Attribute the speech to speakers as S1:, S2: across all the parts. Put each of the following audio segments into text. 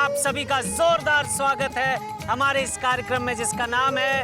S1: आप सभी का जोरदार स्वागत है हमारे इस कार्यक्रम में जिसका नाम है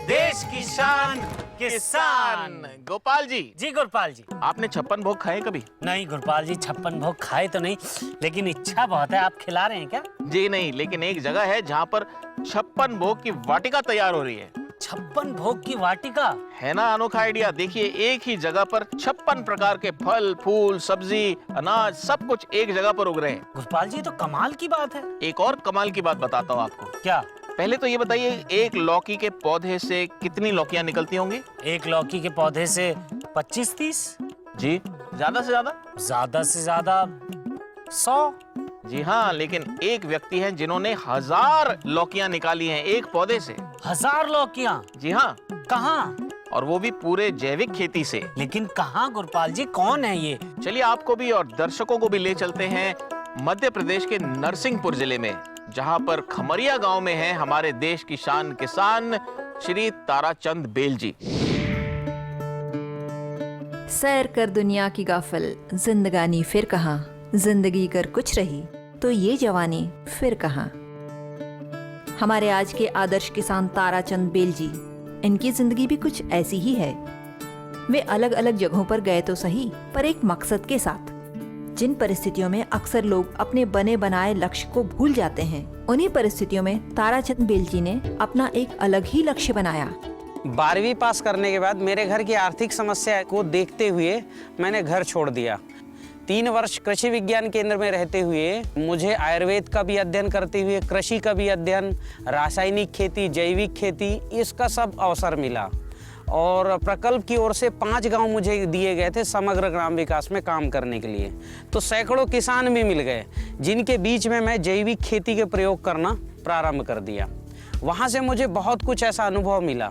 S1: देश की शान किसान।
S2: गोपाल जी।
S1: जी गुरपाल जी।
S2: आपने 56 भोग खाए कभी?
S1: नहीं गुरपाल जी, 56 भोग खाए तो नहीं, लेकिन इच्छा बहुत है। आप खिला रहे हैं क्या?
S2: जी नहीं, लेकिन एक जगह है जहाँ पर 56 भोग की वाटिका तैयार हो रही है।
S1: 56 भोग की वाटिका
S2: है ना अनोखा आइडिया। देखिए, एक ही जगह पर 56 प्रकार के फल, फूल, सब्जी, अनाज सब कुछ एक जगह पर उग रहे हैं।
S1: गुरपाल जी, तो कमाल की बात है।
S2: एक और कमाल की बात बताता हूँ आपको।
S1: क्या?
S2: पहले तो ये बताइए, एक लौकी के पौधे से कितनी लौकियां निकलती होंगी?
S1: एक लौकी के पौधे से 25-30।
S2: जी, ज्यादा से ज्यादा?
S1: ज्यादा से ज्यादा 100।
S2: जी हाँ, लेकिन एक व्यक्ति हैं जिन्होंने 1000 लौकियां निकाली हैं एक पौधे से।
S1: 1000 लौकियां?
S2: जी हाँ।
S1: कहाँ?
S2: और वो भी पूरे जैविक खेती से।
S1: लेकिन कहाँ गुरपाल जी, कौन है ये?
S2: चलिए आपको भी और दर्शकों को भी ले चलते हैं मध्य प्रदेश के नरसिंहपुर जिले में, जहाँ पर खमरिया गांव में है हमारे देश की शान किसान श्री ताराचंद बेल जी।
S3: सैर कर दुनिया की गाफिल, जिंदगानी फिर कहाँ, जिंदगी कर कुछ रही तो ये जवानी फिर कहाँ। हमारे आज के आदर्श किसान ताराचंद बेल जी, इनकी जिंदगी भी कुछ ऐसी ही है। वे अलग अलग जगहों पर गए तो सही, पर एक मकसद के साथ। जिन परिस्थितियों में अक्सर लोग अपने बने बनाए लक्ष्य को भूल जाते हैं, उन्हीं परिस्थितियों में ताराचंद बेल जी ने अपना एक अलग ही लक्ष्य बनाया।
S4: 12वीं पास करने के बाद मेरे घर की आर्थिक समस्या को देखते हुए मैंने घर छोड़ दिया। 3 वर्ष कृषि विज्ञान केंद्र में रहते हुए मुझे आयुर्वेद का भी अध्ययन करते हुए कृषि का भी अध्ययन, रासायनिक खेती, जैविक खेती, इसका सब अवसर मिला। और प्रकल्प की ओर से 5 गांव मुझे दिए गए थे समग्र ग्राम विकास में काम करने के लिए। तो सैकड़ों किसान भी मिल गए जिनके बीच में मैं जैविक खेती के प्रयोग करना प्रारंभ कर दिया। वहाँ से मुझे बहुत कुछ ऐसा अनुभव मिला।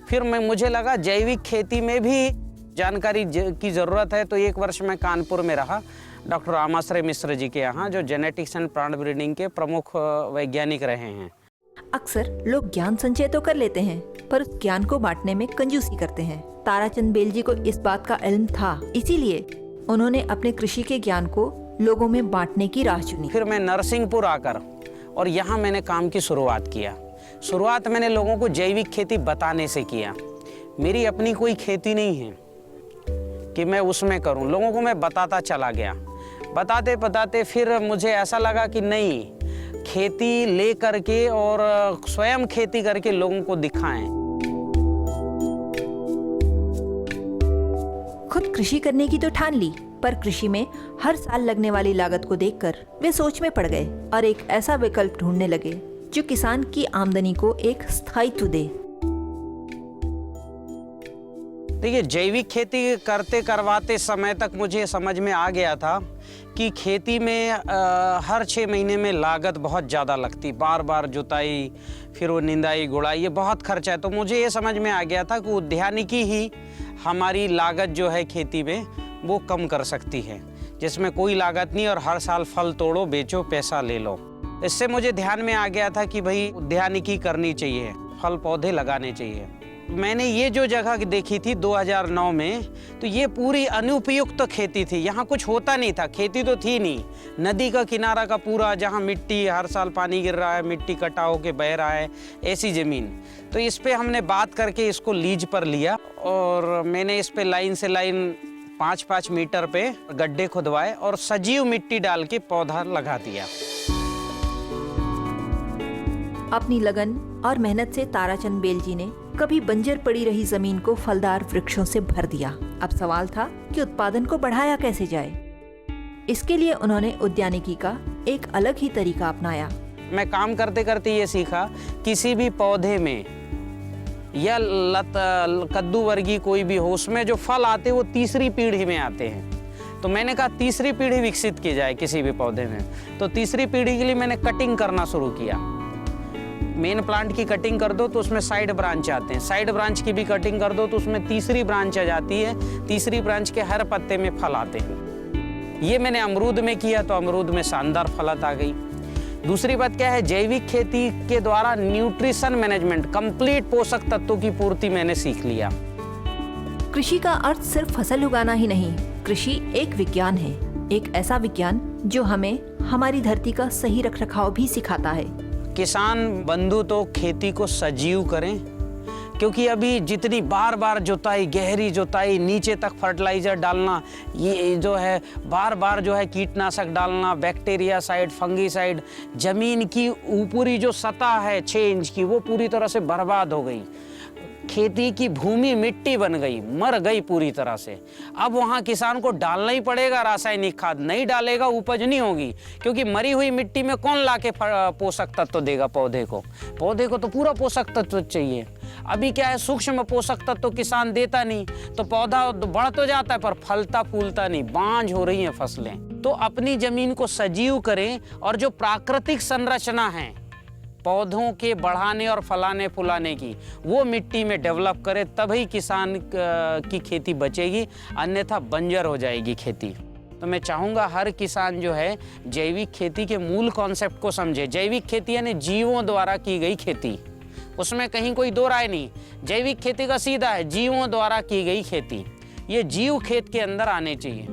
S4: फिर मुझे लगा जैविक खेती में भी जानकारी की ज़रूरत है, तो 1 वर्ष मैं कानपुर में रहा डॉक्टर रामाश्रय मिश्र जी के यहाँ, जो जेनेटिक्स एंड प्लांट ब्रीडिंग के प्रमुख वैज्ञानिक रहे हैं।
S3: अक्सर लोग ज्ञान संचय तो कर लेते हैं, पर उस ज्ञान को बांटने में कंजूसी करते हैं। ताराचंद बेल जी को इस बात का इल्म था, इसीलिए उन्होंने अपने कृषि के ज्ञान को लोगों में बांटने की राह चुनी।
S4: फिर मैं नरसिंहपुर आकर और यहाँ मैंने काम की शुरुआत किया। शुरुआत मैंने लोगों को जैविक खेती बताने से किया। मेरी अपनी कोई खेती नहीं है कि मैं उसमें करूं, लोगों को मैं बताता चला गया। बताते बताते फिर मुझे ऐसा लगा कि नहीं, खेती ले करके और स्वयं खेती करके लोगों को दिखाएं।
S3: खुद कृषि करने की तो ठान ली, पर कृषि में हर साल लगने वाली लागत को देखकर वे सोच में पड़ गए और एक ऐसा विकल्प ढूंढने लगे जो किसान की आमदनी को एक स्थायित्व दे।
S4: देखिए, जैविक खेती करते करवाते समय तक मुझे समझ में आ गया था कि खेती में हर 6 महीने में लागत बहुत ज़्यादा लगती, बार बार जुताई, फिर वो निंदाई, गुड़ाई, ये बहुत खर्चा है। तो मुझे ये समझ में आ गया था कि उद्यानिकी ही हमारी लागत जो है खेती में वो कम कर सकती है, जिसमें कोई लागत नहीं और हर साल फल तोड़ो, बेचो, पैसा ले लो। इससे मुझे ध्यान में आ गया था कि भाई उद्यानिकी करनी चाहिए, फल पौधे लगाने चाहिए। मैंने ये जो जगह देखी थी 2009 में, तो ये पूरी अनुपयुक्त खेती थी। यहाँ कुछ होता नहीं था, खेती तो थी नहीं। नदी का किनारा का पूरा, जहाँ मिट्टी हर साल पानी गिर रहा है, मिट्टी कटा होके बह रहा है, ऐसी ज़मीन। तो इस पे हमने बात करके इसको लीज पर लिया और मैंने इस पे लाइन से लाइन 5-5 मीटर पे गड्ढे खुदवाए और सजीव मिट्टी डाल के पौधा लगा दिया।
S3: अपनी लगन और मेहनत से ताराचंद बेल जी ने कभी बंजर पड़ी रही जमीन को फलदार वृक्षों से भर दिया। अब सवाल था कि उत्पादन को बढ़ाया कैसे जाए। इसके लिए उन्होंने उद्यानिकी का एक अलग ही तरीका अपनाया।
S4: मैं काम करते करते ये सीखा, किसी भी पौधे में या कद्दू वर्गीय कोई भी हो, उसमें जो फल आते हैं वो तीसरी पीढ़ी में आते हैं। तो मैंने कहा तीसरी पीढ़ी विकसित की जाए किसी भी पौधे में। तो तीसरी पीढ़ी के लिए मैंने कटिंग करना शुरू किया। मेन प्लांट की कटिंग कर दो तो उसमें साइड ब्रांच आते हैं, साइड ब्रांच की भी कटिंग कर दो तो उसमें तीसरी ब्रांच आ जाती है, तीसरी ब्रांच के हर पत्ते में फल आते हैं। ये मैंने अमरूद में किया तो अमरूद में शानदार फलत आ गई। दूसरी बात क्या है, जैविक खेती के द्वारा न्यूट्रिशन मैनेजमेंट, कंप्लीट पोषक तत्वों की पूर्ति मैंने सीख लिया।
S3: कृषि का अर्थ सिर्फ फसल उगाना ही नहीं, कृषि एक विज्ञान है, एक ऐसा विज्ञान जो हमें हमारी धरती का सही रखरखाव भी सिखाता है।
S4: किसान बंधु तो खेती को सजीव करें, क्योंकि अभी जितनी बार बार जुताई, गहरी जुताई, नीचे तक फर्टिलाइजर डालना, ये जो है बार बार जो है कीटनाशक डालना, बैक्टीरिया साइड, फंगीसाइड, जमीन की ऊपरी जो सतह है 6 इंच की वो पूरी तरह से बर्बाद हो गई। खेती की भूमि मिट्टी बन गई, मर गई पूरी तरह से। अब वहाँ किसान को डालना ही पड़ेगा रासायनिक खाद, नहीं डालेगा उपज नहीं होगी, क्योंकि मरी हुई मिट्टी में कौन लाके पोषक तत्व देगा पौधे को? पौधे को तो पूरा पोषक तत्व चाहिए। अभी क्या है, सूक्ष्म पोषक तत्व किसान देता नहीं, तो पौधा बढ़ तो जाता है पर फलता फूलता नहीं, बांझ हो रही हैं फसलें। तो अपनी जमीन को सजीव करें और जो प्राकृतिक संरचना है पौधों के बढ़ाने और फलाने फुलाने की, वो मिट्टी में डेवलप करे, तभी किसान की खेती बचेगी, अन्यथा बंजर हो जाएगी खेती। तो मैं चाहूँगा हर किसान जो है जैविक खेती के मूल कॉन्सेप्ट को समझे। जैविक खेती यानी जीवों द्वारा की गई खेती, उसमें कहीं कोई दो राय नहीं। जैविक खेती का सीधा है जीवों द्वारा की गई खेती, ये जीव खेत के अंदर आने चाहिए।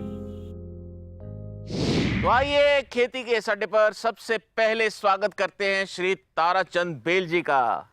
S2: तो आइए खेती के इस अड्डे पर सबसे पहले स्वागत करते हैं श्री ताराचंद बेल जी का।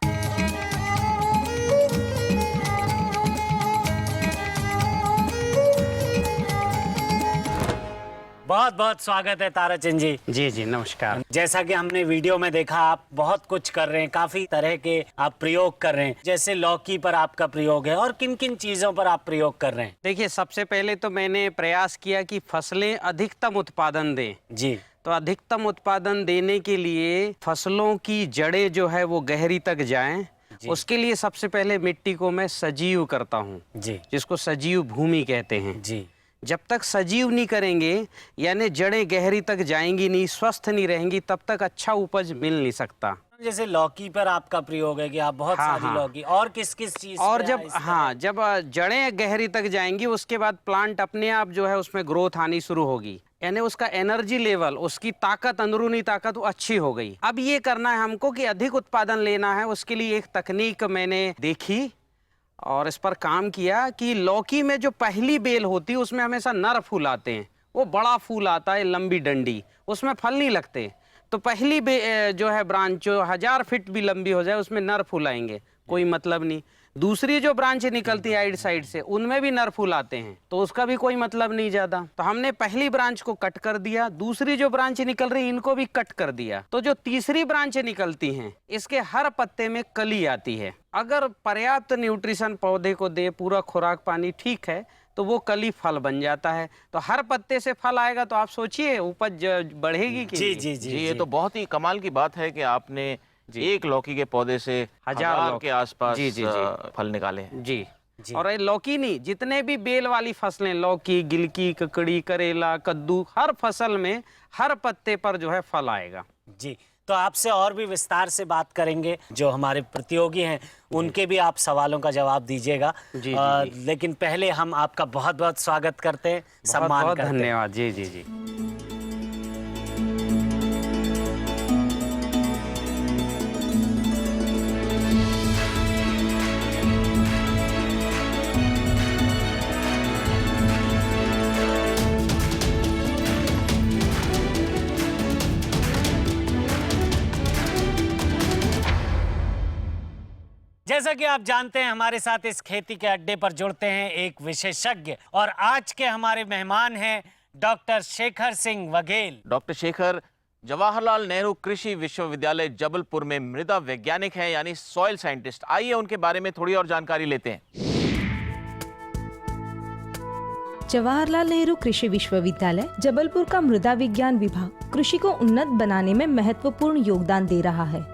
S1: बहुत बहुत स्वागत है ताराचंद जी।
S4: जी जी नमस्कार।
S1: जैसा कि हमने वीडियो में देखा, आप बहुत कुछ कर रहे हैं, काफी तरह के आप प्रयोग कर रहे हैं। जैसे लौकी पर आपका प्रयोग है, और किन किन चीजों पर आप प्रयोग कर रहे हैं?
S4: देखिए, सबसे पहले तो मैंने प्रयास किया कि फसलें अधिकतम उत्पादन दें।
S1: जी।
S4: तो अधिकतम उत्पादन देने के लिए फसलों की जड़ें जो है वो गहरी तक जाएं। उसके लिए सबसे पहले मिट्टी को मैं सजीव करता हूँ,
S1: जी,
S4: जिसको सजीव भूमि कहते हैं।
S1: जी।
S4: जब तक सजीव नहीं करेंगे, यानी जड़ें गहरी तक जाएंगी नहीं, स्वस्थ नहीं रहेंगी, तब तक अच्छा उपज मिल नहीं सकता।
S1: जैसे लौकी पर आपका प्रयोग है कि आप बहुत सारी लौकी, और किस किस चीज
S4: और
S1: पे
S4: जब
S1: इस तरह?
S4: जब जड़ें गहरी तक जाएंगी, उसके बाद प्लांट अपने आप जो है उसमें ग्रोथ आनी शुरू होगी, यानी उसका एनर्जी लेवल, उसकी ताकत, अंदरूनी ताकत वो अच्छी हो गई। अब ये करना है हमको कि अधिक उत्पादन लेना है। उसके लिए एक तकनीक मैंने देखी और इस पर काम किया कि लौकी में जो पहली बेल होती है उसमें हमेशा नर फूल आते हैं। वो बड़ा फूल आता है, लंबी डंडी, उसमें फल नहीं लगते। तो पहली जो है ब्रांच जो 1000 फीट भी लंबी हो जाए उसमें नर फूल आएंगे, कोई मतलब नहीं। दूसरी जो ब्रांच निकलती है आइड साइड से, उनमें भी नर फूल आते हैं, तो उसका भी कोई मतलब नहीं ज्यादा। तो हमने पहली ब्रांच को कट कर दिया, दूसरी जो ब्रांच निकल रही इनको भी कट कर दिया। तो जो तीसरी ब्रांच निकलती हैं, इसके हर पत्ते में कली आती है। अगर पर्याप्त न्यूट्रिशन पौधे को दे, पूरा खुराक पानी ठीक है, तो वो कली फल बन जाता है। तो हर पत्ते से फल आएगा, तो आप सोचिए उपज बढ़ेगी कि
S1: जी जी जी।
S2: ये तो बहुत ही कमाल की बात है कि आपने एक लौकी के पौधे से 1000 के आसपास फल निकाले हैं।
S4: जी। और ये लौकी नहीं, जितने भी बेल वाली फसलें, लौकी, गिलकी, ककड़ी, करेला, कद्दू, हर फसल में हर पत्ते पर जो है फल आएगा।
S1: जी। तो आपसे और भी विस्तार से बात करेंगे, जो हमारे प्रतियोगी हैं उनके भी आप सवालों का जवाब दीजिएगा।
S4: जी,
S1: लेकिन पहले हम आपका बहुत बहुत स्वागत करते हैं, सम्मान
S4: बहुत
S1: करते हैं।
S4: धन्यवाद। जी जी जी।
S1: जैसा कि आप जानते हैं, हमारे साथ इस खेती के अड्डे पर जुड़ते हैं एक विशेषज्ञ, और आज के हमारे मेहमान हैं डॉक्टर शेखर सिंह वघेल।
S2: डॉक्टर शेखर जवाहरलाल नेहरू कृषि विश्वविद्यालय जबलपुर में मृदा वैज्ञानिक हैं, यानी सॉइल साइंटिस्ट। आइए उनके बारे में थोड़ी और जानकारी लेते हैं।
S5: जवाहरलाल नेहरू कृषि विश्वविद्यालय जबलपुर का मृदा विज्ञान विभाग कृषि को उन्नत बनाने में महत्वपूर्ण योगदान दे रहा है।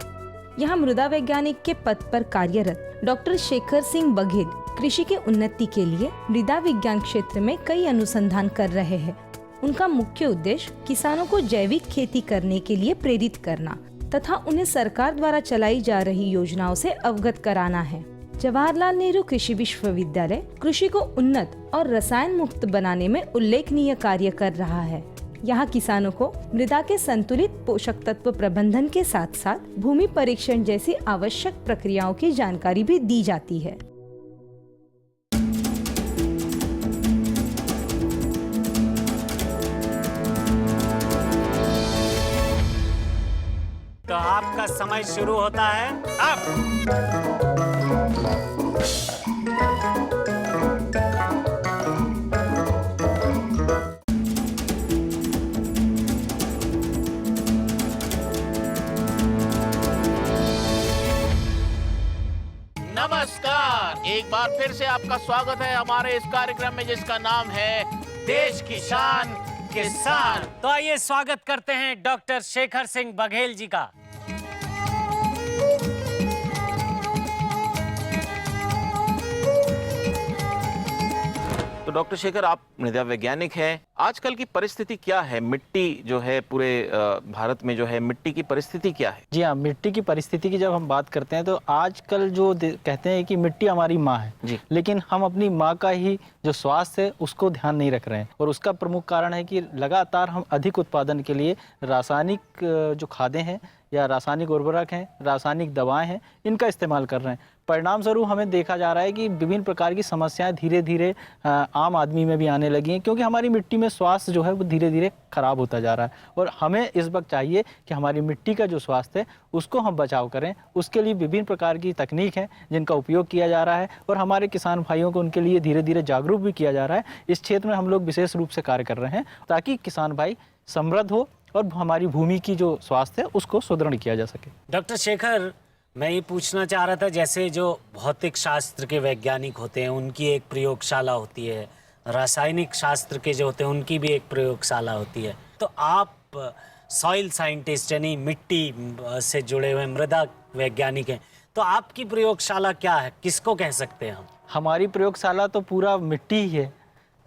S5: यहाँ मृदा वैज्ञानिक के पद पर कार्यरत डॉक्टर शेखर सिंह बघेल कृषि के उन्नति के लिए मृदा विज्ञान क्षेत्र में कई अनुसंधान कर रहे हैं। उनका मुख्य उद्देश्य किसानों को जैविक खेती करने के लिए प्रेरित करना तथा उन्हें सरकार द्वारा चलाई जा रही योजनाओं से अवगत कराना है। जवाहरलाल नेहरू कृषि विश्वविद्यालय कृषि को उन्नत और रसायन मुक्त बनाने में उल्लेखनीय कार्य कर रहा है। यहाँ किसानों को मृदा के संतुलित पोषक तत्व प्रबंधन के साथ साथ भूमि परीक्षण जैसी आवश्यक प्रक्रियाओं की जानकारी भी दी जाती है।
S1: आपका समय शुरू होता है अब।
S2: नमस्कार, एक बार फिर से आपका स्वागत है हमारे इस कार्यक्रम में जिसका नाम है देश की शान किसान।
S1: तो आइए स्वागत करते हैं डॉक्टर शेखर सिंह बघेल जी का।
S2: तो डॉक्टर शेखर, आप मृदा वैज्ञानिक हैं। आजकल की परिस्थिति क्या है? मिट्टी जो है पूरे भारत में जो है, मिट्टी की परिस्थिति क्या है?
S6: जी हाँ, मिट्टी की परिस्थिति की जब हम बात करते हैं तो आजकल जो कहते हैं कि मिट्टी हमारी माँ है
S2: जी।
S6: लेकिन हम अपनी माँ का ही जो स्वास्थ्य है उसको ध्यान नहीं रख रहे हैं, और उसका प्रमुख कारण है कि लगातार हम अधिक उत्पादन के लिए रासायनिक जो खादें हैं या रासायनिक उर्वरक हैं, रासायनिक दवाएं हैं, इनका इस्तेमाल कर रहे हैं। परिणाम स्वरूप हमें देखा जा रहा है कि विभिन्न प्रकार की समस्याएं धीरे धीरे आम आदमी में भी आने लगी हैं, क्योंकि हमारी मिट्टी में स्वास्थ्य जो है वो धीरे धीरे खराब होता जा रहा है। और हमें इस वक्त चाहिए कि हमारी मिट्टी का जो स्वास्थ्य है उसको हम बचाव करें। उसके लिए विभिन्न प्रकार की तकनीक है जिनका उपयोग किया जा रहा है, और हमारे किसान भाइयों को उनके लिए धीरे धीरे जागरूक भी किया जा रहा है। इस क्षेत्र में हम लोग विशेष रूप से कार्य कर रहे हैं ताकि किसान भाई समृद्ध हो और हमारी भूमि की जो स्वास्थ्य है उसको सुदृढ़ किया जा सके।
S1: डॉक्टर शेखर, मैं ये पूछना चाह रहा था, जैसे जो भौतिक शास्त्र के वैज्ञानिक होते हैं उनकी एक प्रयोगशाला होती है, रासायनिक शास्त्र के जो होते हैं उनकी भी एक प्रयोगशाला होती है, तो आप सॉइल साइंटिस्ट यानी मिट्टी से जुड़े हुए मृदा वैज्ञानिक हैं, तो आपकी प्रयोगशाला क्या है, किसको कह सकते हैं हम?
S6: हमारी प्रयोगशाला तो पूरा मिट्टी ही है,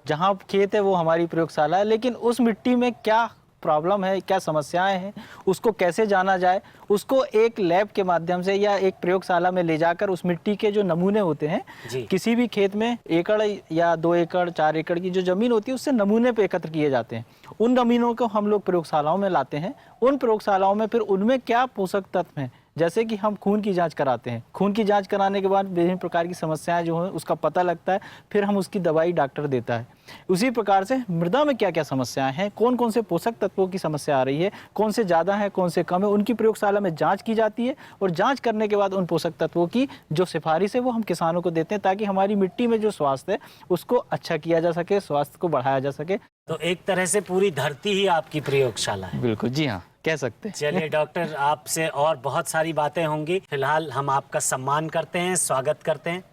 S6: जहाँ खेत है वो हमारी प्रयोगशाला है, लेकिन उस मिट्टी में क्या प्रॉब्लम है, क्या समस्याएं हैं, उसको कैसे जाना जाए, उसको एक लैब के माध्यम से या एक प्रयोगशाला में ले जाकर उस मिट्टी के जो नमूने होते हैं, किसी भी खेत में एकड़ या 2 एकड़ 4 एकड़ की जो जमीन होती है उससे नमूने पे एकत्र किए जाते हैं। उन नमूनों को हम लोग प्रयोगशालाओं में लाते हैं। उन प्रयोगशालाओं में फिर उनमें क्या पोषक तत्व हैं, जैसे कि हम खून की जांच कराते हैं। खून की जांच कराने के बाद विभिन्न प्रकार की समस्याएं जो हैं उसका पता लगता है, फिर हम उसकी दवाई डॉक्टर देता है। उसी प्रकार से मृदा में क्या क्या समस्याएं हैं, कौन कौन से पोषक तत्वों की समस्या आ रही है, कौन से ज़्यादा है कौन से कम है, उनकी प्रयोगशाला में जांच की जाती है, और जांच करने के बाद उन पोषक तत्वों की जो सिफारिश है वो हम किसानों को देते हैं ताकि हमारी मिट्टी में जो स्वास्थ्य है उसको अच्छा किया जा सके, स्वास्थ्य को बढ़ाया जा सके।
S1: तो एक तरह से पूरी धरती ही आपकी प्रयोगशाला है।
S6: बिल्कुल, जी हाँ, कह सकते हैं।
S1: चलिए डॉक्टर, आपसे और बहुत सारी बातें होंगी, फिलहाल हम आपका सम्मान करते हैं, स्वागत करते हैं।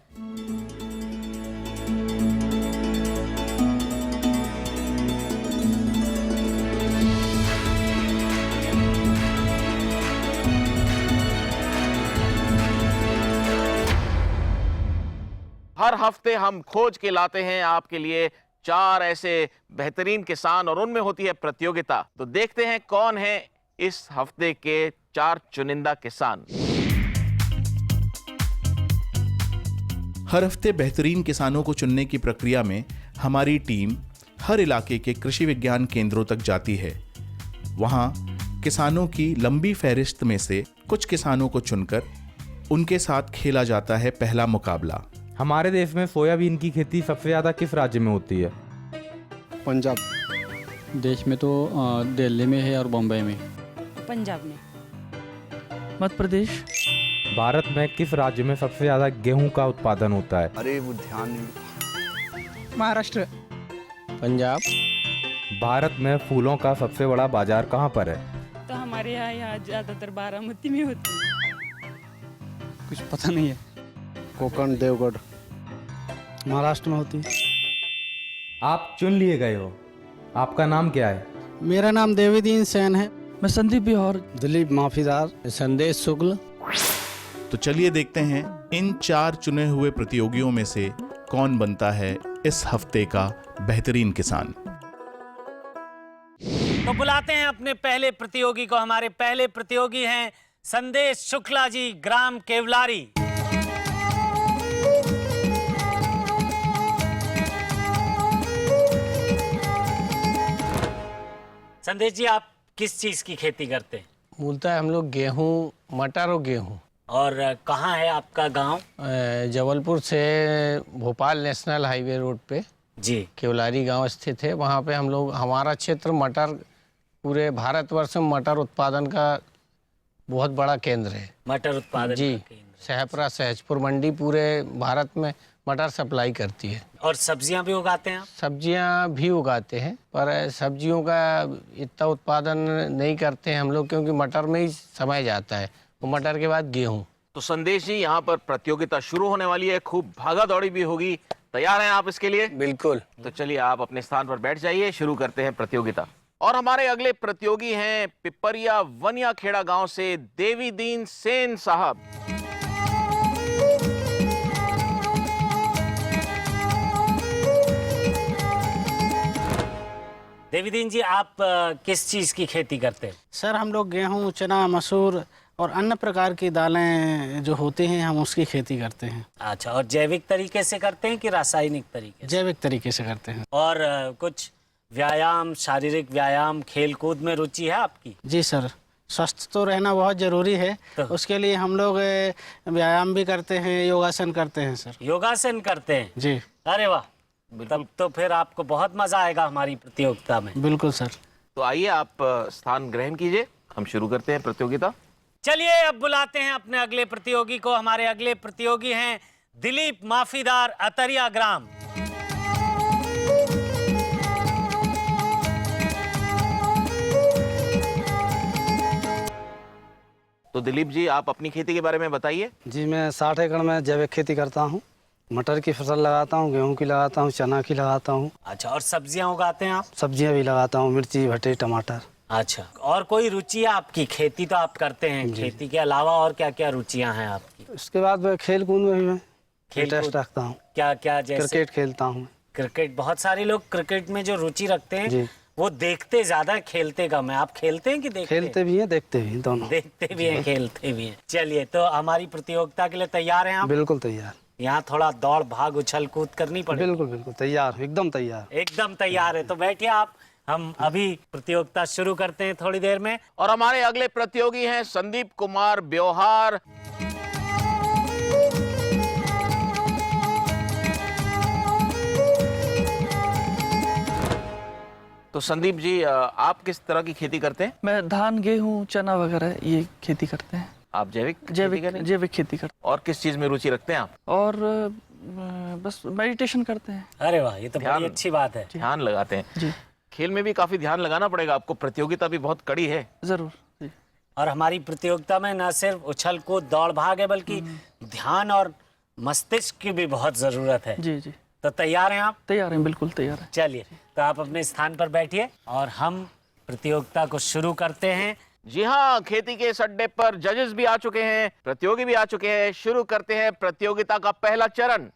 S2: हर हफ्ते हम खोज के लाते हैं आपके लिए 4 ऐसे बेहतरीन किसान, और उनमें होती है प्रतियोगिता। तो देखते हैं कौन है इस हफ्ते के 4 चुनिंदा किसान।
S7: हर हफ्ते बेहतरीन किसानों को चुनने की प्रक्रिया में हमारी टीम हर इलाके के कृषि विज्ञान केंद्रों तक जाती है। वहां किसानों की लंबी फहरिस्त में से कुछ किसानों को चुनकर उनके साथ खेला जाता है पहला मुकाबला।
S8: हमारे देश में सोयाबीन की खेती सबसे ज़्यादा किस राज्य में होती है?
S9: पंजाब। देश में तो दिल्ली में है और बम्बई में।
S10: पंजाब में।
S8: मध्य प्रदेश। भारत में किस राज्य में सबसे ज़्यादा गेहूं का उत्पादन होता है?
S9: अरे वो ध्यान नहीं।
S10: महाराष्ट्र।
S9: पंजाब।
S8: भारत में फूलों का सबसे बड़ा बाजार कहाँ पर है?
S10: तो हमारे यहाँ ज़्यादातर बारामती में होती है।
S9: कुछ पता नहीं है। कोकण, देवगढ़, महाराष्ट्र में होती है।
S8: आप चुन लिए गए हो। आपका नाम क्या है?
S9: मेरा नाम देवीदीन सेन है।
S10: मैं संदीप बिहार।
S9: दिलीप माफीदार। संदेश शुक्ल।
S7: तो चलिए देखते हैं इन 4 चुने हुए प्रतियोगियों में से कौन बनता है इस हफ्ते का बेहतरीन किसान।
S1: तो बुलाते हैं अपने पहले प्रतियोगी को। हमारे पहले प्रतियोगी हैं संदेश शुक्ला जी, ग्राम केवलारी। संदेश जी, आप किस चीज की खेती करते हैं?
S11: मूलतः हम लोग गेहूँ, मटर और गेहूँ।
S1: और कहाँ है आपका गांव?
S11: जबलपुर से भोपाल नेशनल हाईवे रोड पे
S1: जी
S11: केवलारी गांव स्थित है। वहाँ पे हम लोग, हमारा क्षेत्र मटर, पूरे भारतवर्ष में मटर उत्पादन का बहुत बड़ा केंद्र है।
S1: मटर उत्पादन
S11: जी,
S1: का केंद्र।
S11: सहपुरा सहजपुर मंडी पूरे भारत में मटर सप्लाई करती है।
S1: और सब्जियां भी उगाते हैं आप?
S11: सब्जियां भी उगाते हैं, पर सब्जियों का इतना उत्पादन नहीं करते हैं हम लोग, क्योंकि मटर में ही समय जाता है, वो मटर के बाद गेहूं।
S2: तो संदेश जी, यहाँ पर प्रतियोगिता शुरू होने वाली है, खूब भागा दौड़ी भी होगी। तैयार हैं आप इसके लिए?
S11: बिल्कुल।
S2: तो चलिए आप अपने स्थान पर बैठ जाइए, शुरू करते हैं प्रतियोगिता। और हमारे अगले प्रतियोगी हैं पिपरिया वनिया खेड़ा गांव से देवीदीन सेन साहब।
S1: देवीदीन जी, आप किस चीज की खेती करते हैं?
S9: सर हम लोग गेहूँ, चना, मसूर और अन्य प्रकार की दालें जो होती हैं हम उसकी खेती करते हैं।
S1: अच्छा, और जैविक तरीके से करते हैं कि रासायनिक तरीके से?
S9: जैविक तरीके से करते हैं।
S1: और कुछ व्यायाम, शारीरिक व्यायाम, खेल कूद में रुचि है आपकी?
S9: जी सर, स्वस्थ तो रहना बहुत ज़रूरी है, उसके लिए हम लोग व्यायाम भी करते हैं, योगासन करते हैं सर।
S1: योगासन करते हैं?
S9: जी।
S1: अरे वाह, तब तो फिर आपको बहुत मजा आएगा हमारी प्रतियोगिता में।
S9: बिल्कुल सर।
S2: तो आइए आप स्थान ग्रहण कीजिए, हम शुरू करते हैं प्रतियोगिता।
S1: चलिए अब बुलाते हैं अपने अगले प्रतियोगी को। हमारे अगले प्रतियोगी हैं दिलीप माफीदार, अतरिया ग्राम।
S2: तो दिलीप जी, आप अपनी खेती के बारे में बताइए।
S9: जी, मैं 60 एकड़ में जैविक खेती करता हूँ। मटर की फसल लगाता हूँ, गेहूँ की लगाता हूँ, चना की लगाता हूँ।
S1: अच्छा, और सब्जियां उगाते हैं आप?
S9: सब्जियाँ भी लगाता हूँ, मिर्ची, भट्टे, टमाटर।
S1: अच्छा, और कोई रुचि है आपकी? खेती तो आप करते हैं, खेती के अलावा और क्या क्या रुचियां हैं आपकी?
S9: उसके बाद खेल कूद में भी मैं इंटरेस्ट रखता हूँ।
S1: क्या क्या? जैसे
S9: क्रिकेट खेलता हूँ।
S1: क्रिकेट, बहुत सारे लोग क्रिकेट में जो रुचि रखते हैं
S9: जी,
S1: वो देखते ज्यादा, खेलते कम है। आप खेलते हैं कि देखते?
S9: खेलते भी हैं, देखते भी हैं, दोनों।
S1: देखते भी हैं, खेलते भी हैं। चलिए, तो हमारी प्रतियोगिता के लिए तैयार हैं आप?
S9: बिल्कुल तैयार।
S1: यहाँ थोड़ा दौड़ भाग उछल कूद करनी पड़ेगी?
S9: बिल्कुल बिल्कुल तैयार, एकदम तैयार।
S1: एकदम तैयार है। तो बैठिए आप, हम अभी प्रतियोगिता शुरू करते हैं थोड़ी देर में।
S2: और हमारे अगले प्रतियोगी हैं संदीप कुमार ब्योहार। तो संदीप जी, आप किस तरह की खेती करते हैं?
S12: मैं धान, गेहूँ, चना वगैरह ये खेती करते हैं।
S2: आप जैविक
S12: खेती करते हैं।
S2: और किस चीज में रुचि रखते हैं आप?
S12: और बस मेडिटेशन करते हैं।
S1: अरे वाह, ये तो बड़ी अच्छी बात है।
S2: ध्यान लगाते हैं
S12: जी।
S2: खेल में भी काफी ध्यान लगाना पड़ेगा आपको, प्रतियोगिता भी बहुत कड़ी है।
S12: जरूर जी।
S1: और हमारी प्रतियोगिता में न सिर्फ उछल कूद दौड़ भाग है, बल्कि ध्यान और मस्तिष्क की भी बहुत जरूरत है।
S12: जी जी।
S1: तो तैयार हैं आप?
S12: तैयार हैं, बिल्कुल तैयार हैं।
S1: चलिए, तो आप अपने स्थान पर बैठिए और हम प्रतियोगिता को शुरू करते हैं।
S2: जी हाँ, खेती के इस अड्डे पर जजेस भी आ चुके हैं, प्रतियोगी भी आ चुके हैं। शुरू करते हैं प्रतियोगिता का पहला चरण।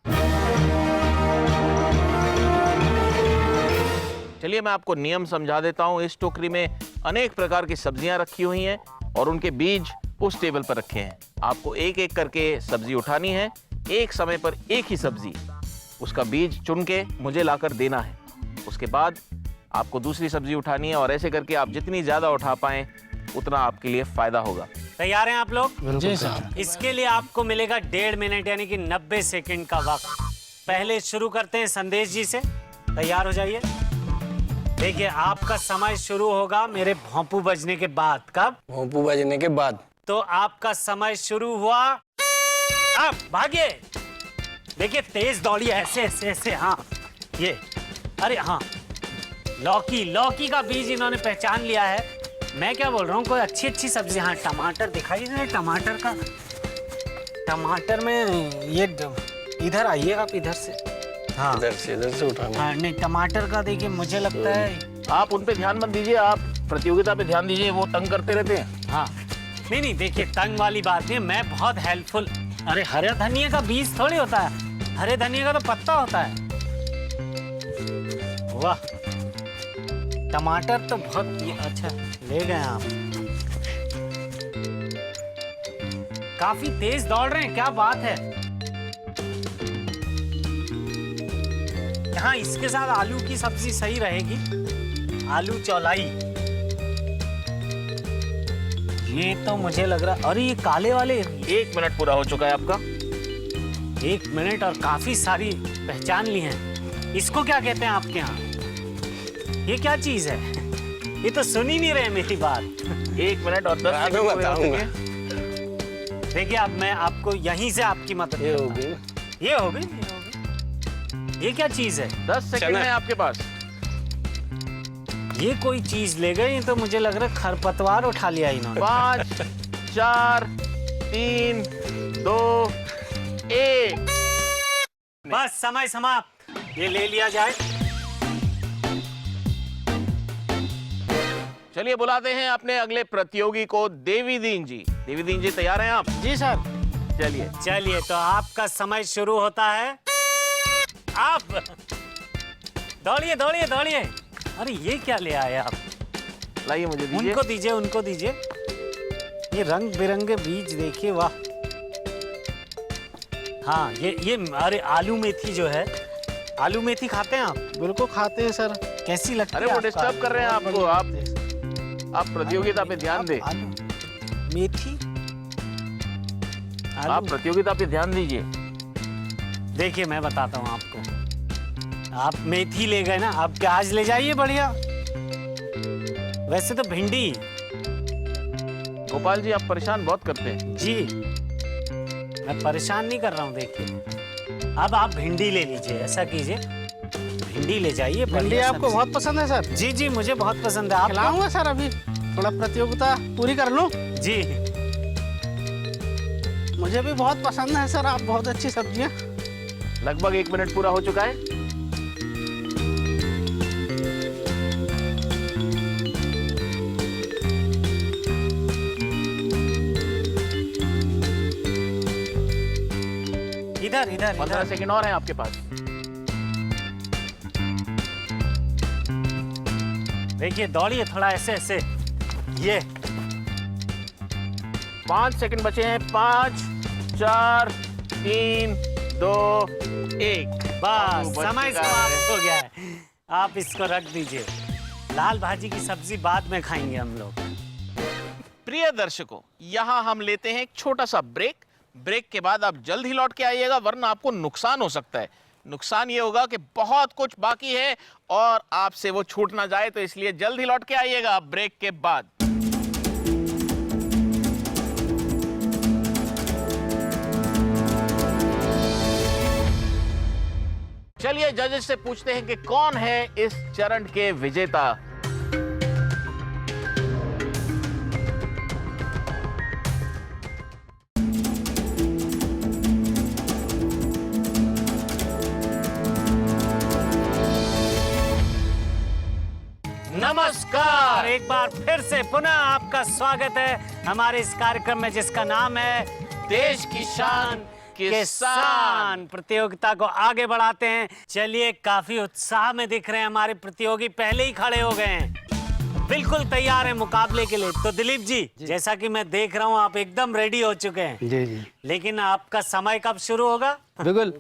S2: चलिए मैं आपको नियम समझा देता हूं। इस टोकरी में अनेक प्रकार की सब्जियां रखी हुई हैं और उनके बीज उस टेबल पर रखे हैं। आपको एक एक करके सब्जी उठानी है, एक समय पर एक ही सब्जी, उसका बीज चुन के मुझे लाकर देना है। उसके बाद आपको दूसरी सब्जी उठानी है और ऐसे करके आप जितनी ज्यादा उठा पाएं उतना आपके लिए फायदा होगा।
S1: तैयार हैं आप लोग?
S9: जी साहब।
S1: इसके लिए आपको मिलेगा 1.5 मिनट यानी कि 90 सेकंड का वक्त। पहले शुरू करते हैं संदेश जी से। तैयार हो जाइए। देखिए, आपका समय शुरू होगा मेरे भोंपू बजने के बाद। कब?
S11: भोंपू बजने के बाद।
S1: तो आपका समय शुरू हुआ, अब भागिए। देखिए, तेज दौड़िए, ऐसे ऐसे ऐसे। हाँ, ये, अरे हाँ, लौकी का बीज इन्होंने पहचान लिया है। मैं क्या बोल रहा हूँ, कोई अच्छी सब्जी। हाँ, टमाटर दिखाई दे, टमाटर में ये इधर आइए आप, इधर से। हाँ,
S11: इधर से उठाना।
S1: हाँ, नहीं, टमाटर का देखिए, मुझे लगता है
S2: आप उन पे ध्यान मत दीजिए, आप प्रतियोगिता पे ध्यान दीजिए, वो तंग करते रहते हैं।
S1: हाँ, नहीं, देखिए, तंग वाली बात नहीं, मैं बहुत हेल्पफुल। अरे, हरे धनिया का बीज थोड़ी होता है, हरे धनिया का तो पत्ता होता है। वाह, टमाटर तो बहुत अच्छा ले गए आप। काफी तेज दौड़ रहे हैं, क्या बात है। यहाँ इसके साथ आलू की सब्जी सही रहेगी, आलू चौलाई। ये तो मुझे लग रहा, अरे ये काले वाले।
S2: 1 मिनट पूरा हो चुका है आपका।
S1: 1 मिनट और काफी सारी पहचान ली हैं। इसको क्या कहते हैं आपके यहाँ? ये क्या चीज है? ये तो सुन ही नहीं रहे मेरी बात।
S2: 1 मिनट और 10 सेकंड
S11: बताऊंगा।
S1: देखिए अब मैं आपको यहीं से आपकी मदद
S11: ये हो
S1: करता
S11: गई।
S1: हूं। ये हो गई। ये क्या चीज है?
S2: 10 सेकंड है आपके पास।
S1: ये कोई चीज ले गई तो मुझे लग रहा है खरपतवार उठा लिया इन्होंने।
S2: 5 4 3 2 1।
S1: बस समय समाप्त। ये ले लिया जाए।
S2: चलिए बुलाते हैं अपने अगले प्रतियोगी को, देवी दीन जी। देवी दीन जी तैयार हैं आप?
S9: जी सर।
S2: चलिए
S1: चलिए तो आपका समय शुरू होता है। आप दौड़िए दौड़िए दौड़िए। अरे ये क्या ले आए आप?
S2: लाइए मुझे दीजिए।
S1: उनको दीजिए, उनको दीजिए। ये रंग बिरंगे बीज देखिए, वाह। हाँ ये अरे आलू मेथी जो है, आलू मेथी खाते हैं आप?
S9: बिल्कुल खाते हैं सर।
S1: कैसी लगती है?
S2: अरे वो
S1: आपको?
S2: डिस्टर्ब कर रहे हैं आपको। आप प्रतियोगिता पे ध्यान दें।
S1: आलू मेथी
S2: आप प्रतियोगिता पे ध्यान दीजिए।
S1: देखिए मैं बताता हूँ आपको। आप मेथी ले गए ना, आप प्याज ले जाइए बढ़िया। वैसे तो भिंडी।
S2: गोपाल जी आप परेशान बहुत करते हैं।
S1: जी मैं परेशान नहीं कर रहा हूँ। देखिए अब आप भिंडी ले लीजिए। ऐसा कीजिए, भिंडी ले जाइए।
S9: भिंडी
S1: बढ़िया
S9: आपको
S1: सब्जी।
S9: बहुत पसंद है सर?
S1: जी जी मुझे बहुत पसंद है। आप
S9: खिलाऊंगा सर, अभी थोड़ा प्रतियोगिता पूरी कर लूं।
S1: जी
S9: मुझे भी बहुत पसंद है सर, आप बहुत अच्छी सब्जियां।
S2: लगभग 1 मिनट पूरा हो चुका है।
S1: इधर इधर
S2: 15 सेकंड और हैं आपके पास।
S1: देखिए दौड़िए थोड़ा ऐसे ऐसे। ये
S2: 5 सेकंड बचे हैं। 5 4 3 2 1।
S1: बस
S2: बच
S1: समय
S2: चुका
S1: समाप्त
S2: है।
S1: हो गया है। आप इसको रख दीजिए। लाल भाजी की सब्जी बाद में खाएंगे हम लोग।
S2: प्रिय दर्शकों, यहाँ हम लेते हैं एक छोटा सा ब्रेक। ब्रेक के बाद आप जल्द ही लौट के आइएगा, वरना आपको नुकसान हो सकता है। नुकसान ये होगा कि बहुत कुछ बाकी है और आपसे वो छूट ना जाए, तो इसलिए जल्द ही लौट के आइएगा ब्रेक के बाद। चलिए जजेस से पूछते हैं कि कौन है इस चरण के विजेता। नमस्कार।
S1: एक बार फिर से पुनः आपका स्वागत है हमारे इस कार्यक्रम में, जिसका नाम है
S2: देश की शान किसान।
S1: प्रतियोगिता को आगे बढ़ाते हैं। चलिए काफी उत्साह में दिख रहे हैं हमारे प्रतियोगी, पहले ही खड़े हो गए हैं, बिल्कुल तैयार है मुकाबले के लिए। तो दिलीप जी, जैसा कि मैं देख रहा हूँ आप एकदम रेडी हो चुके हैं।
S11: जी जी
S1: लेकिन आपका समय कब शुरू होगा?
S11: बिगुल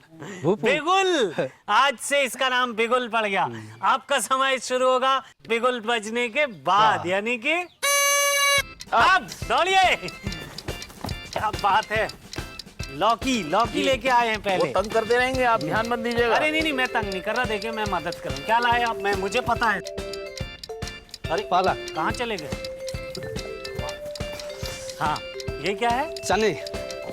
S1: बिगुल। आज से इसका नाम बिगुल पड़ गया। आपका समय शुरू होगा बिगुल बजने के बाद, यानी कि अब दौड़िए। क्या बात है। लौकी लौकी लेके आए हैं
S2: वो
S1: पहले।
S2: तंग करते रहेंगे, आप ध्यान मत दीजिएगा।
S1: अरे नहीं नहीं मैं तंग नहीं कर रहा। देखिए मैं मदद कर रहा हूँ। क्या लाए आप? मैं मुझे पता है। अरे
S11: पालक
S1: कहाँ चले गए? हाँ ये क्या है?
S11: चने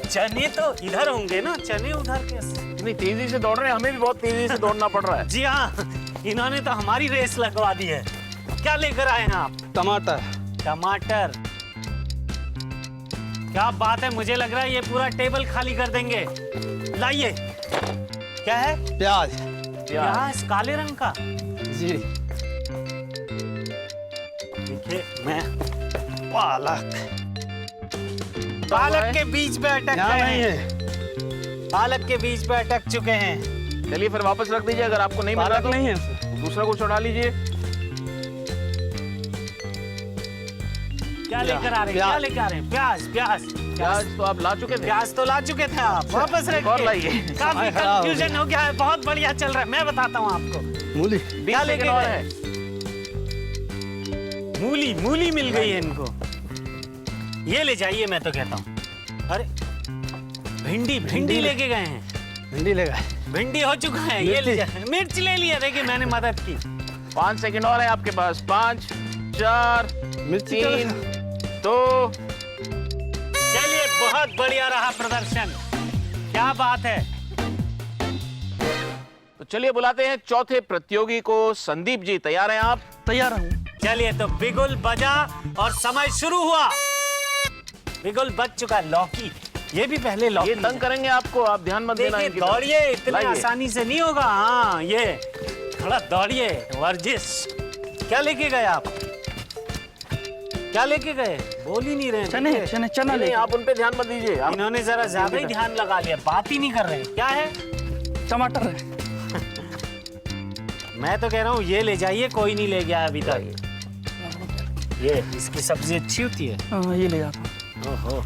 S1: चने तो इधर होंगे ना, चने उधर कैसे?
S2: इतनी तेजी से दौड़ रहे हैं, हमें भी बहुत तेजी से दौड़ना पड़ रहा है।
S1: जी हाँ, इन्होंने तो हमारी रेस लगवा दी है। क्या लेकर आए हैं आप?
S11: टमाटर
S1: टमाटर। क्या बात है, मुझे लग रहा है ये पूरा टेबल खाली कर देंगे। लाइए। क्या है?
S11: प्याज
S1: प्याज काले रंग का।
S11: जी
S1: देखिए मैं पालक के बीच पे अटक गए हैं। पालक के बीच पे अटक चुके हैं।
S2: चलिए फिर वापस रख दीजिए, अगर आपको नहीं मिल रहा तो
S11: नहीं है।
S2: दूसरा कुछ उठा लीजिए।
S1: क्या लेकर आ रहे हैं? क्या लेकर आ रहे हैं? प्याज प्याज
S2: प्याज तो आप ला चुके थे।
S1: प्याज तो ला चुके थे आप, वापस रख
S2: और
S1: के।
S2: लाइए।
S1: काफी कंफ्यूजन हो गया है, बहुत बढ़िया चल रहा है। मैं बताता हूँ आपको।
S11: मूली
S1: क्या लेके
S2: और
S1: गए?
S2: है
S1: मूली। मूली मिल गई है इनको। ये ले जाइए, मैं तो कहता हूँ। अरे भिंडी भिंडी लेके गए हैं।
S11: भिंडी ले गए।
S1: भिंडी हो चुका है। ये ले जाए। मिर्च ले लिया। देखिए मैंने मदद की।
S2: 5 सेकंड और है आपके पास। 5 4
S11: मिर्ची
S2: 3 2
S1: चलिए, बहुत बढ़िया रहा प्रदर्शन, क्या बात है।
S2: तो चलिए बुलाते हैं चौथे प्रतियोगी को। संदीप जी, तैयार हैं आप?
S12: तैयार हूँ।
S1: चलिए, तो बिगुल बजा और समय शुरू हुआ। बिगुल बज चुका। लौकी, ये भी पहले लौकी।
S2: ये तंग करेंगे आपको, आप ध्यान मत देना।
S1: देखिए,
S2: इनकी तरफ।
S1: दौड़िए, इतने
S2: लाइए।
S1: आसानी से नहीं होगा। हाँ, ये थोड़ा दौड़िए, वर्जिश। क्या लेके गए आप? क्या लेके गए? बोल ही नहीं रहे।
S12: चने चने चना
S2: नहीं,
S12: ले।
S2: आप उन पे ध्यान मत दीजिए। आप
S1: इन्होंने जरा ज्यादा ही ध्यान लगा लिया, बात ही नहीं कर रहे। क्या है?
S12: टमाटर है।
S1: मैं तो कह रहा हूँ ये ले जाइए, कोई नहीं ले गया अभी तक। ये इसकी सब्जी अच्छी होती है।
S12: हाँ, ये ले जाता हूँ।
S1: ओहो,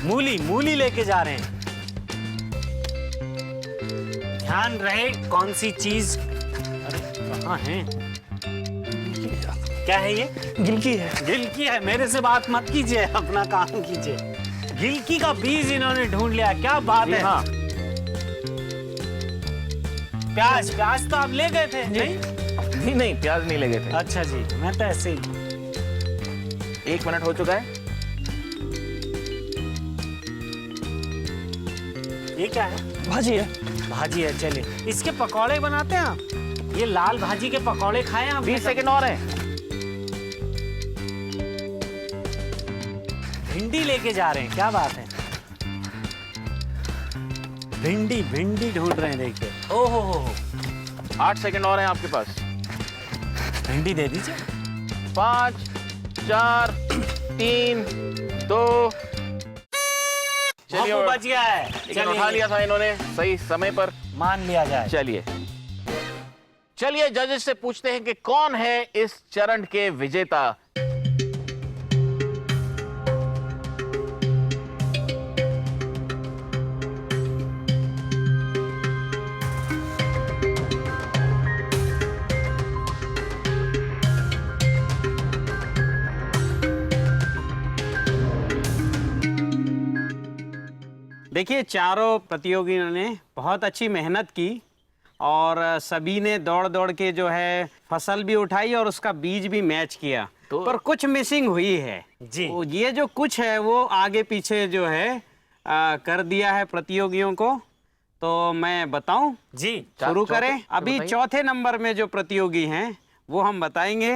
S1: मूली, मूली लेके जा रहे हैं। ध्यान रहे कौन सी चीज। अरे कहाँ है? क्या है ये?
S12: गिलकी है।
S1: गिलकी है। मेरे से बात मत कीजिए, अपना काम कीजिए। गिलकी का बीज इन्होंने ढूंढ लिया, क्या बात है।
S2: हाँ।
S1: प्याज, प्याज तो आप ले गए थे। नहीं
S2: नहीं, प्याज नहीं लगे थे।
S1: अच्छा जी, मैं तो ऐसे ही।
S2: 1 मिनट हो चुका है।
S1: ये क्या है?
S12: भाजी है।
S1: भाजी है। चलिए, इसके पकौड़े बनाते हैं आप? ये लाल भाजी के पकौड़े खाए आप?
S2: 20 सेकंड और हैं।
S1: भिंडी लेके जा रहे हैं, क्या बात है। भिंडी, भिंडी ढूंढ रहे हैं। देखिए, ओहो हो।
S2: 8 सेकंड और हैं आपके पास।
S1: भिंडी दे दीजिए।
S2: 5 4 3 2। चलिए,
S1: बच गया है।
S2: लेकिन उठा लिया था इन्होंने सही समय पर।
S1: मान लिया जाए।
S2: चलिए चलिए, जजेस से पूछते हैं कि कौन है इस चरण के विजेता।
S4: देखिए, चारों प्रतियोगियों ने बहुत अच्छी मेहनत की और सभी ने दौड़ दौड़ के जो है फसल भी उठाई और उसका बीज भी मैच किया। पर कुछ मिसिंग हुई है
S1: जी।
S4: तो ये जो कुछ है वो आगे पीछे जो है कर दिया है प्रतियोगियों को। तो मैं बताऊं
S1: जी,
S4: शुरू करें। अभी चौथे नंबर में जो प्रतियोगी हैं वो हम बताएंगे।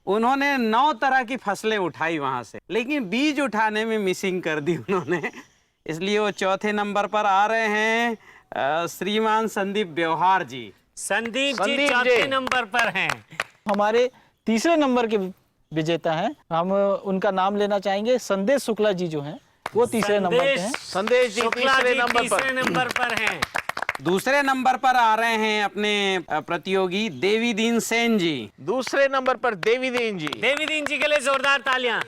S4: उन्होंने 9 तरह की फसलें उठाई वहां से, लेकिन बीज उठाने में मिसिंग कर दी उन्होंने, इसलिए वो चौथे नंबर पर आ रहे हैं श्रीमान संदीप व्यवहार जी।
S1: संदीप जी चौथे नंबर पर हैं।
S6: हमारे तीसरे नंबर के विजेता हैं, हम उनका नाम लेना चाहेंगे। संदेश शुक्ला जी जो हैं वो तीसरे नंबर पे हैं।
S2: संदेश जी तीसरे
S1: नंबर पर हैं।
S4: दूसरे नंबर पर आ रहे हैं अपने प्रतियोगी देवी दीन सेन जी।
S2: दूसरे नंबर पर देवी दीन जी।
S1: देवी दीन जी के लिए जोरदार तालियां।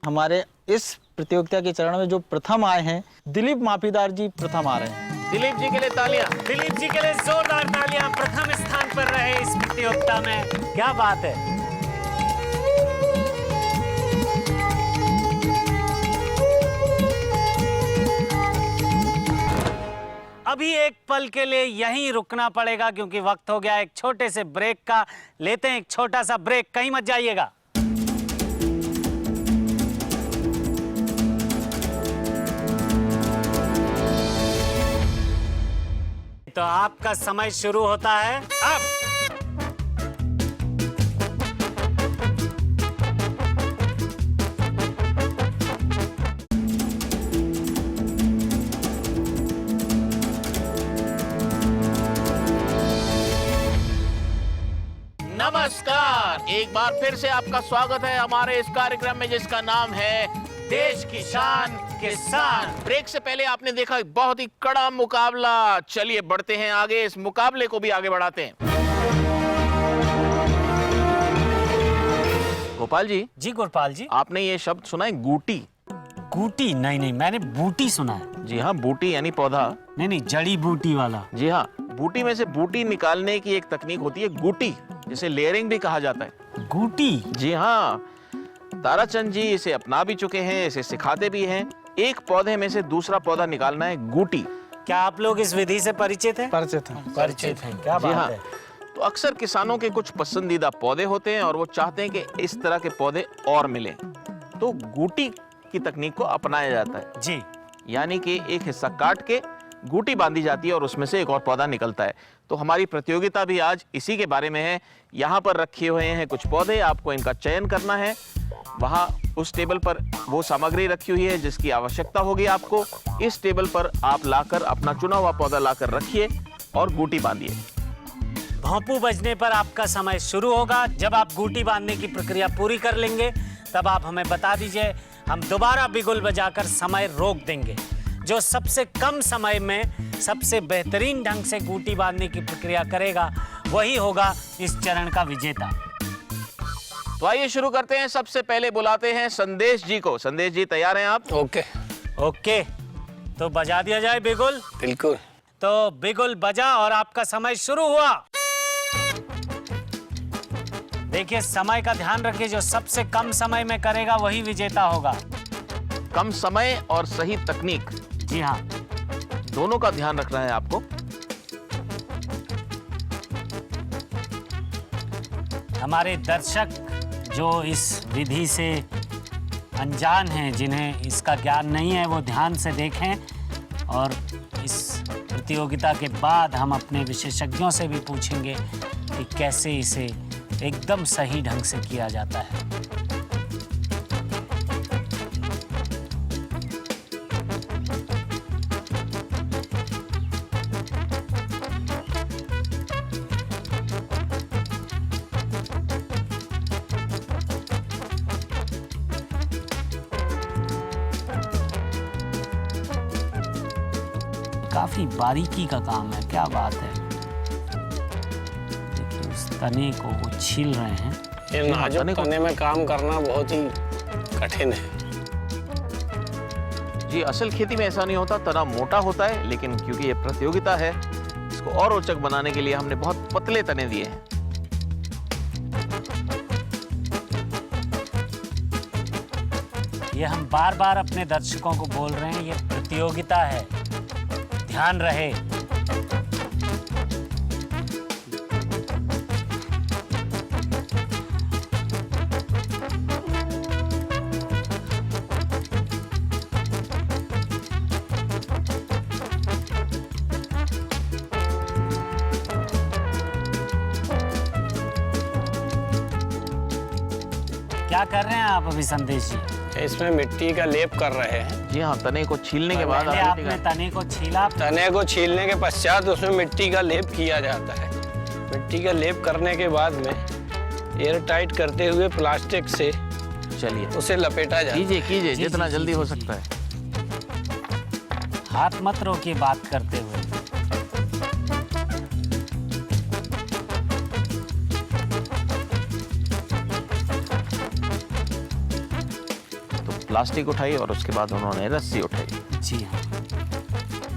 S6: हमारे इस प्रतियोगिता के चरण में जो प्रथम आए हैं, दिलीप माफीदार जी प्रथम आ रहे हैं।
S2: दिलीप जी के लिए तालियां।
S1: दिलीप जी के लिए जोरदार तालियां। प्रथम स्थान पर रहे इस प्रतियोगिता में, क्या बात है। अभी एक पल के लिए यहीं रुकना पड़ेगा क्योंकि वक्त हो गया एक छोटे से ब्रेक का। लेते हैं एक छोटा सा ब्रेक, कहीं मत जाइएगा। तो आपका समय शुरू होता है अब।
S2: नमस्कार, एक बार फिर से आपका स्वागत है हमारे इस कार्यक्रम में जिसका नाम है देश की शान किसान। ब्रेक से पहले आपने देखा एक बहुत ही कड़ा मुकाबला। चलिए बढ़ते हैं आगे, इस मुकाबले को भी आगे बढ़ाते हैं। गोपाल जी।
S1: जी गोपाल जी।
S2: आपने ये शब्द सुना है गूटी?
S1: गूटी? नहीं नहीं, मैंने बूटी सुना है।
S2: जी हाँ, बूटी यानी पौधा।
S1: नहीं नहीं, जड़ी बूटी वाला।
S2: जी हाँ, बूटी में से बूटी निकालने की एक तकनीक होती है गूटी, जिसे लेयरिंग भी कहा जाता है।
S1: गूटी?
S2: जी हाँ, ताराचंद जी इसे अपना भी चुके हैं, इसे सिखाते भी हैं। एक पौधे में से दूसरा पौधा निकालना है गूटी।
S1: क्या आप लोग इस विधि से परिचित हैं?
S12: परिचित हैं।
S1: परिचित हैं, क्या
S2: जी
S1: बात
S2: हाँ।
S1: है।
S2: तो अक्सर किसानों के कुछ पसंदीदा पौधे होते हैं और वो चाहते हैं कि इस तरह के पौधे और मिलें। तो गूटी की तकनीक को अपनाया जाता है
S1: जी।
S2: यानी कि एक हिस्सा काट के गूटी बांधी जाती है और उसमें से एक और पौधा निकलता है। तो हमारी प्रतियोगिता भी आज इसी के बारे में है। यहाँ पर रखे हुए हैं कुछ पौधे, आपको इनका चयन करना है। वहाँ उस टेबल पर वो सामग्री रखी हुई है जिसकी आवश्यकता होगी आपको। इस टेबल पर आप लाकर अपना चुना हुआ पौधा लाकर रखिए और गूटी बांधिए।
S1: भोंपू बजने पर आपका समय शुरू होगा। जब आप गूटी बांधने की प्रक्रिया पूरी कर लेंगे तब आप हमें बता दीजिए, हम दोबारा बिगुल बजाकर समय रोक देंगे। जो सबसे कम समय में सबसे बेहतरीन ढंग से गूटी बांधने की प्रक्रिया करेगा वही होगा इस चरण का विजेता।
S2: तो आइए शुरू करते हैं। सबसे पहले बुलाते हैं संदेश जी को। संदेश जी तैयार हैं आप?
S11: ओके।
S1: ओके, तो बजा दिया जाए बिगुल।
S11: बिल्कुल।
S1: तो बिगुल बजा और आपका समय शुरू हुआ। देखिए, समय का ध्यान रखिए, जो सबसे कम समय में करेगा वही विजेता होगा।
S2: कम समय और सही तकनीक,
S1: जी हाँ,
S2: दोनों का ध्यान रखना है आपको।
S1: हमारे दर्शक जो इस विधि से अनजान हैं, जिन्हें इसका ज्ञान नहीं है, वो ध्यान से देखें और इस प्रतियोगिता के बाद हम अपने विशेषज्ञों से भी पूछेंगे कि कैसे इसे एकदम सही ढंग से किया जाता है। काफी बारीकी का काम है, क्या बात है। देखिए, उस तने को वो छील रहे हैं।
S11: ये नाजुक तने में काम करना बहुत ही कठिन है।
S2: जी, असल खेती में ऐसा नहीं होता, तना मोटा होता है, लेकिन क्योंकि ये प्रतियोगिता है, इसको और रोचक बनाने के लिए हमने बहुत पतले तने दिए हैं।
S1: ये हम बार बार अपने दर्शकों को बोल रहे हैं, ये प्रतियोगिता है, ध्यान रहे। क्या कर रहे हैं आप अभी संदेश जी?
S11: इसमें मिट्टी का लेप कर रहे हैं।
S2: जी हाँ, तने को छीलने के बाद
S1: पहले आपने तने को छीला।
S11: तने को छीलने के पश्चात उसमें मिट्टी का लेप किया जाता है। मिट्टी का लेप करने के बाद में एयर टाइट करते हुए प्लास्टिक से
S2: चलिए
S11: उसे लपेटा जाता है।
S2: कीजिए कीजिए, जितना जल्दी हो सकता है।
S1: हाथ मत रोकिए बात करते हुए।
S2: प्लास्टिक उठाई और उसके बाद उन्होंने रस्सी उठाई।
S1: जी हाँ,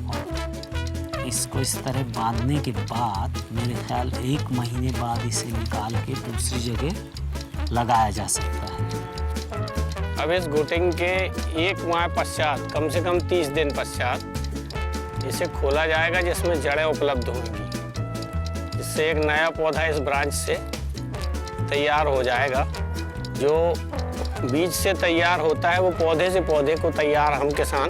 S1: और इसको इस तरह बांधने के बाद मेरे ख्याल 1 महीने बाद इसे निकाल के दूसरी जगह लगाया जा सकता है।
S11: अब इस गुटिंग के 1 माह पश्चात, कम से कम 30 दिन पश्चात इसे खोला जाएगा, जिसमें जड़ें उपलब्ध होंगी। इससे एक नया पौधा इस ब्रांच से तैयार हो जाएगा। जो बीज से तैयार होता है वो पौधे से पौधे को तैयार हम किसान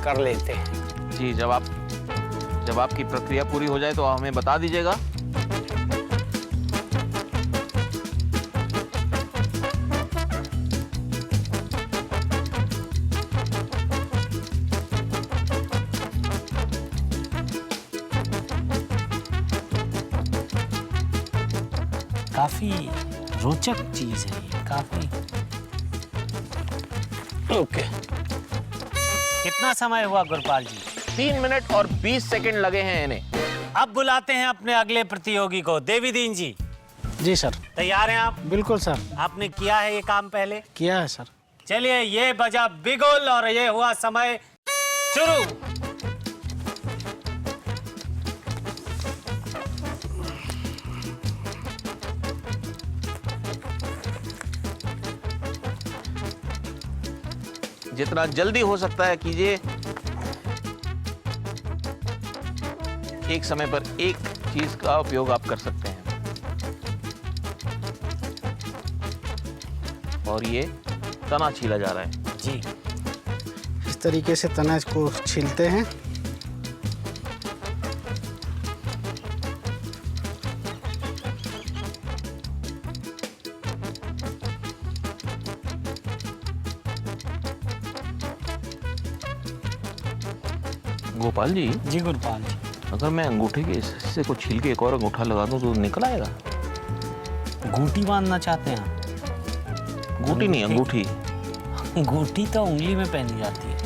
S11: कर लेते हैं।
S2: जी, जब आपकी प्रक्रिया पूरी हो जाए तो हमें बता दीजिएगा।
S1: काफी रोचक चीज है ये, काफी।
S11: ओके।
S1: कितना समय हुआ गुरपाल जी?
S2: 3 मिनट और 20 सेकंड लगे हैं इन्हें।
S1: अब बुलाते हैं अपने अगले प्रतियोगी को। देवीदीन जी,
S9: जी सर।
S1: तैयार हैं आप?
S9: बिल्कुल सर।
S1: आपने किया है ये काम पहले?
S9: किया है सर।
S1: चलिए, ये बजा बिगुल और ये हुआ समय शुरू।
S2: जितना जल्दी हो सकता है कीजिए। एक समय पर एक चीज का उपयोग आप कर सकते हैं। और ये तना छीला जा रहा है।
S1: जी।
S9: इस तरीके से तनाज को छीलते हैं।
S2: गोपाल जी,
S1: जी गुरपाल जी,
S2: अगर मैं अंगूठे के इस हिस्से को छील के एक और अंगूठा लगा दूं तो निकल आएगा?
S1: घूटी बांधना चाहते हैं आप?
S2: अंगूठी नहीं, अंगूठी।
S1: घूटी तो उंगली में पहनी जाती है,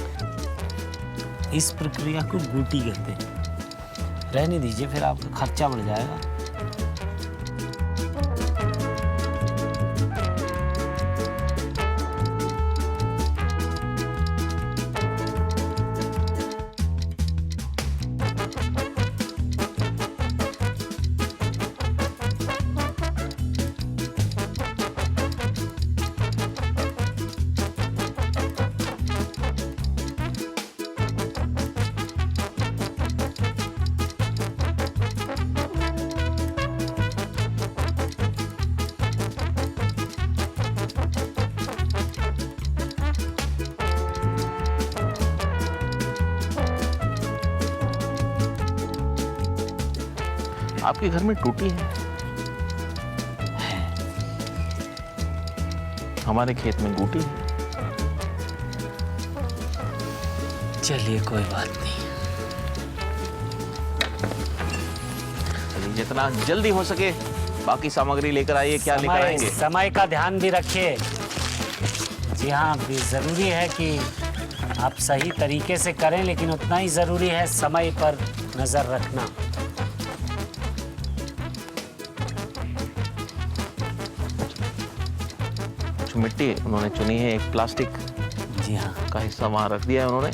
S1: इस प्रक्रिया को घूटी कहते हैं। रहने दीजिए, फिर आपका खर्चा बढ़ जाएगा।
S2: आपके घर में टूटी है? हमारे खेत में गूटी है।
S1: चलिए कोई बात नहीं।
S2: चलिए, जितना जल्दी हो सके बाकी सामग्री लेकर आइए। क्या लेकर आएंगे?
S1: समय का ध्यान भी रखिए। जी हाँ, भी जरूरी है कि आप सही तरीके से करें, लेकिन उतना ही जरूरी है समय पर नजर रखना।
S2: मिट्टी उन्होंने चुनी है, एक प्लास्टिक
S1: जी हाँ
S2: का हिस्सा वहां रख दिया है उन्होंने।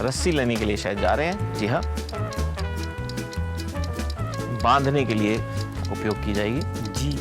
S2: रस्सी लेने के लिए शायद जा रहे हैं। जी हाँ, बांधने के लिए उपयोग की जाएगी।
S1: जी।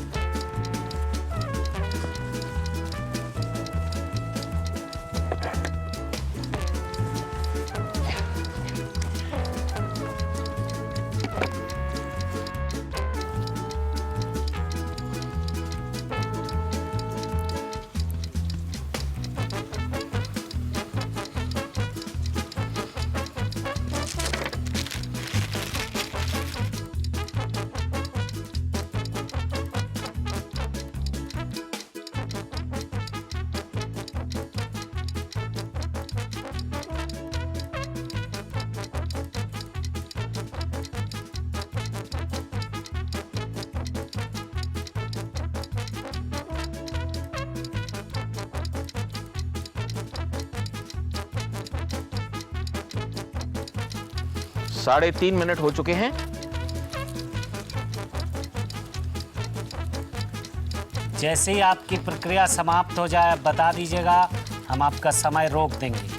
S2: साढ़े 3 मिनट हो चुके हैं।
S1: जैसे ही आपकी प्रक्रिया समाप्त हो जाए बता दीजिएगा, हम आपका समय रोक देंगे।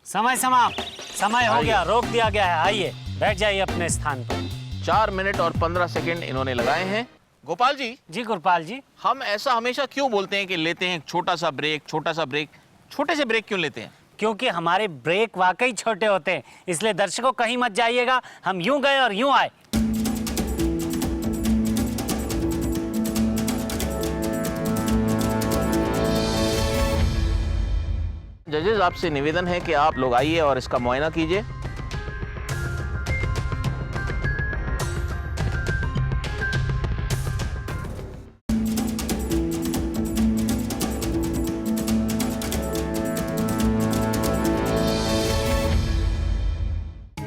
S1: समय समाप्त, समय हो गया, रोक दिया गया है। आइए बैठ जाइए अपने स्थान पर।
S2: 4 मिनट और 15 सेकंड इन्होंने लगाए हैं। गोपाल जी।
S1: जी गुरपाल जी।
S2: हम ऐसा हमेशा क्यों बोलते हैं कि लेते हैं छोटा सा ब्रेक, छोटा सा ब्रेक? छोटे से ब्रेक क्यों लेते हैं?
S1: क्योंकि हमारे ब्रेक वाकई छोटे होते हैं, इसलिए दर्शकों कहीं मत जाइएगा, हम यूं गए और यूं आए।
S2: जजेस, आपसे निवेदन है कि आप लोग आइए और इसका मुआयना कीजिए।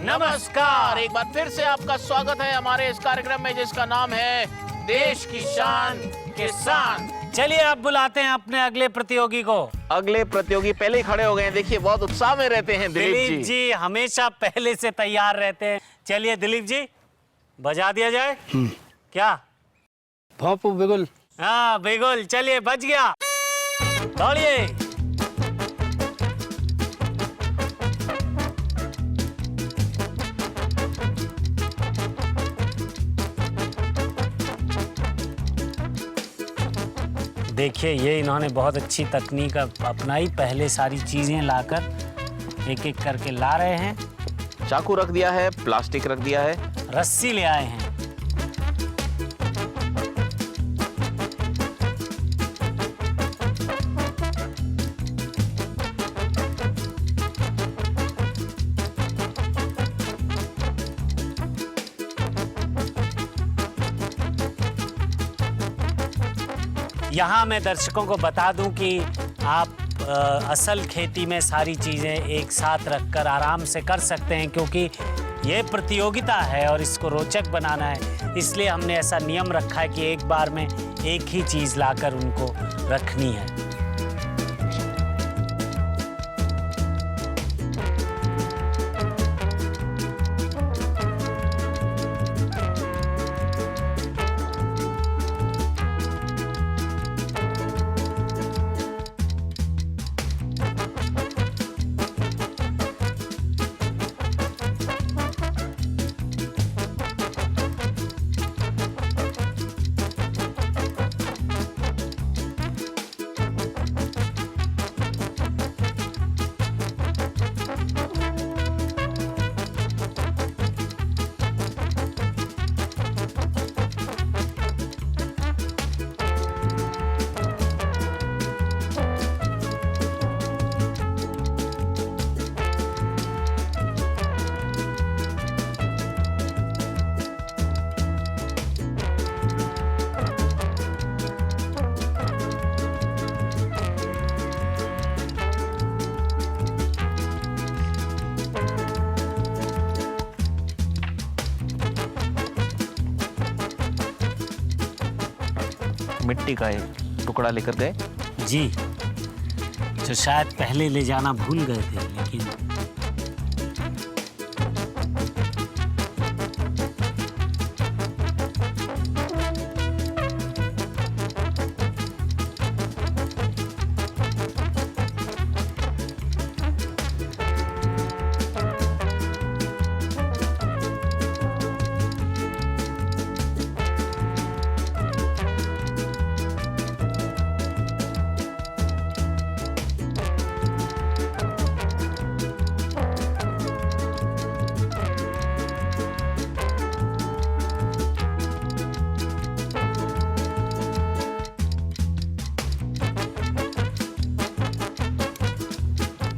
S2: नमस्कार, एक बार फिर से आपका स्वागत है हमारे इस कार्यक्रम में जिसका नाम है देश की शान किसान।
S1: चलिए अब बुलाते हैं अपने अगले प्रतियोगी को।
S2: अगले प्रतियोगी पहले ही खड़े हो गए हैं, देखिए बहुत उत्साह में रहते हैं दिलीप
S1: जी हमेशा पहले से तैयार रहते हैं। चलिए दिलीप जी, बजा दिया जाए क्या?
S9: भोंपू बिगुल।
S1: हाँ बिगुल, चलिए बच गया, दौड़िए। देखिए ये इन्होंने बहुत अच्छी तकनीक अपनाई, पहले सारी चीजें लाकर एक एक करके ला रहे हैं।
S2: चाकू रख दिया है, प्लास्टिक रख दिया है,
S1: रस्सी ले आए हैं। यहाँ मैं दर्शकों को बता दूं कि आप असल खेती में सारी चीज़ें एक साथ रखकर आराम से कर सकते हैं, क्योंकि ये प्रतियोगिता है और इसको रोचक बनाना है। इसलिए हमने ऐसा नियम रखा है कि एक बार में एक ही चीज़ लाकर उनको रखनी है।
S2: मिट्टी का एक टुकड़ा लेकर गए।
S1: जी, जो शायद पहले ले जाना भूल गए थे, लेकिन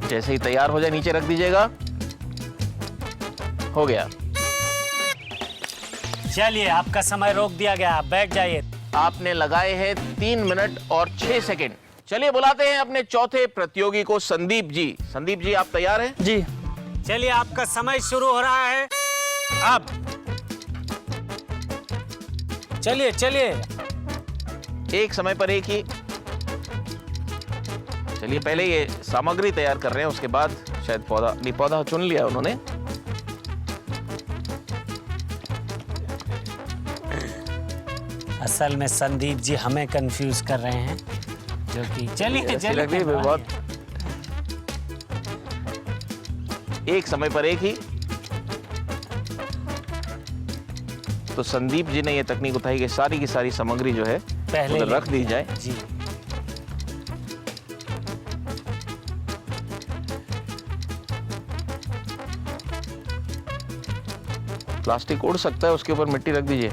S2: जैसे ही तैयार हो जाए नीचे रख दीजिएगा। हो गया।
S1: चलिए आपका समय रोक दिया गया, आप बैठ जाइए।
S2: आपने लगाए हैं 3 मिनट और 6 सेकंड। चलिए बुलाते हैं अपने चौथे प्रतियोगी को, संदीप जी। संदीप जी आप तैयार हैं?
S12: जी।
S1: चलिए आपका समय शुरू हो रहा है अब। चलिए चलिए,
S2: एक समय पर एक ही। चलिए पहले ये सामग्री तैयार कर रहे हैं, उसके बाद शायद पौधा, नहीं पौधा चुन लिया उन्होंने।
S1: असल में संदीप जी हमें कंफ्यूज कर रहे हैं, जो कि चलिए चलिए
S2: बहुत। एक समय पर एक ही। तो संदीप जी ने ये तकनीक उठाई कि सारी की सारी सामग्री जो है
S1: पहले
S2: रख दी जाए।
S1: जी।
S2: प्लास्टिक उड़ सकता है, उसके ऊपर मिट्टी रख दीजिए।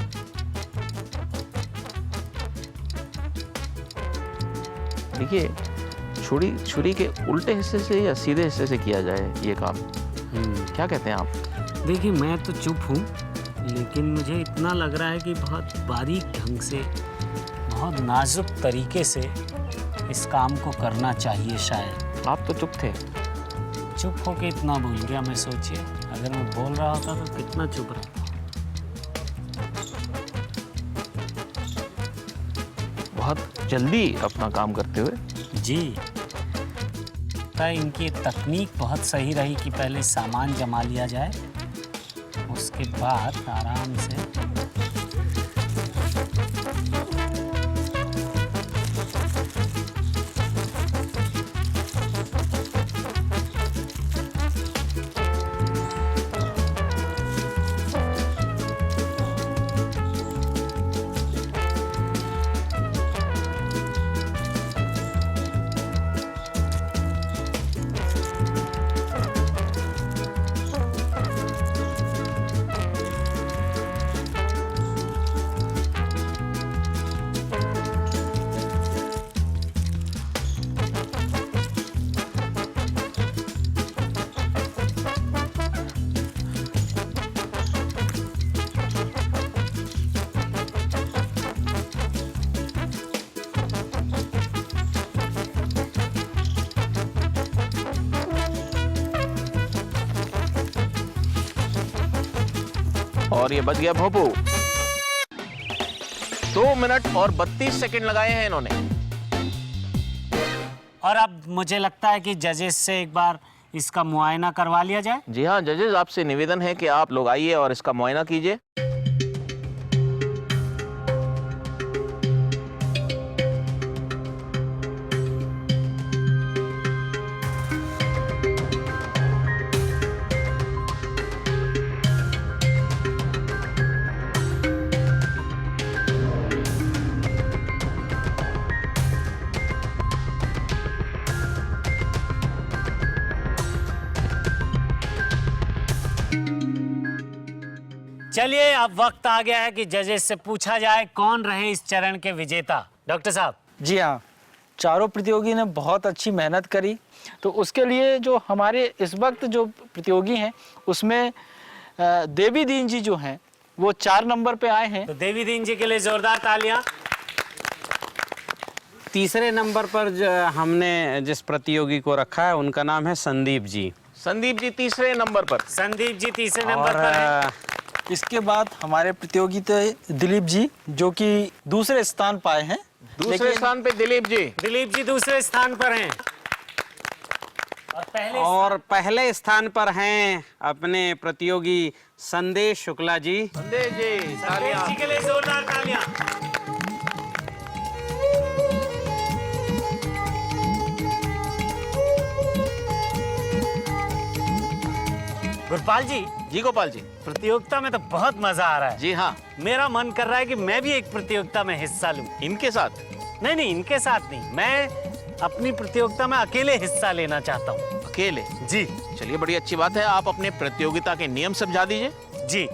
S2: देखिए छुरी के उल्टे हिस्से से या सीधे हिस्से से किया जाए ये काम, क्या कहते हैं आप?
S1: देखिए मैं तो चुप हूँ, लेकिन मुझे इतना लग रहा है कि बहुत बारीक ढंग से, बहुत नाजुक तरीके से इस काम को करना चाहिए। शायद
S2: आप तो चुप थे।
S1: चुप होके इतना बोल गया मैं, सोचिए अगर मैं बोल रहा होता तो कितना चुप रहता।
S2: बहुत जल्दी अपना काम करते हुए।
S1: जी, इनकी तकनीक बहुत सही रही कि पहले सामान जमा लिया जाए, उसके बाद आराम से
S2: और ये बच गया भोपू। 2 मिनट और 32 सेकंड लगाए हैं इन्होंने।
S1: और अब मुझे लगता है कि जजेस से एक बार इसका मुआयना करवा लिया जाए।
S2: जी हाँ जजेस, आपसे निवेदन है कि आप लोग आइए और इसका मुआयना कीजिए।
S1: चलिए अब वक्त आ गया है कि जजेस से पूछा जाए कौन रहे इस चरण के विजेता। डॉक्टर साहब।
S6: जी हाँ, चारों प्रतियोगी ने बहुत अच्छी मेहनत करी, तो उसके लिए जो हमारे इस वक्त जो प्रतियोगी हैं उसमें देवी दीन जी जो हैं वो 4 नंबर पे आए हैं।
S1: तो देवी दीन जी के लिए जोरदार तालियां।
S4: तीसरे नंबर पर हमने जिस प्रतियोगी को रखा है उनका नाम है संदीप जी।
S2: संदीप जी तीसरे नंबर पर।
S1: संदीप जी तीसरे नंबर पर हैं।
S6: इसके बाद हमारे प्रतियोगी थे दिलीप जी जो कि दूसरे स्थान पाए हैं।
S2: दूसरे स्थान पे दिलीप जी।
S1: दिलीप जी दूसरे स्थान पर हैं।
S4: और पहले स्थान पर हैं अपने प्रतियोगी संदेश शुक्ला जी।
S2: संदेश जी,
S1: संदेश जी के लिए जोरदार तालियां। गुरपाल जी।
S2: जी गोपाल जी।
S1: प्रतियोगिता में तो बहुत मजा आ रहा है।
S2: जी हाँ।
S1: मेरा मन कर रहा है कि मैं भी एक प्रतियोगिता में हिस्सा लूं।
S2: इनके साथ?
S1: नहीं, इनके साथ नहीं, मैं अपनी प्रतियोगिता में अकेले हिस्सा लेना चाहता हूँ।
S2: अकेले?
S1: जी।
S2: चलिए बड़ी अच्छी बात है, आप अपने प्रतियोगिता के नियम समझा दीजिए।
S1: जी।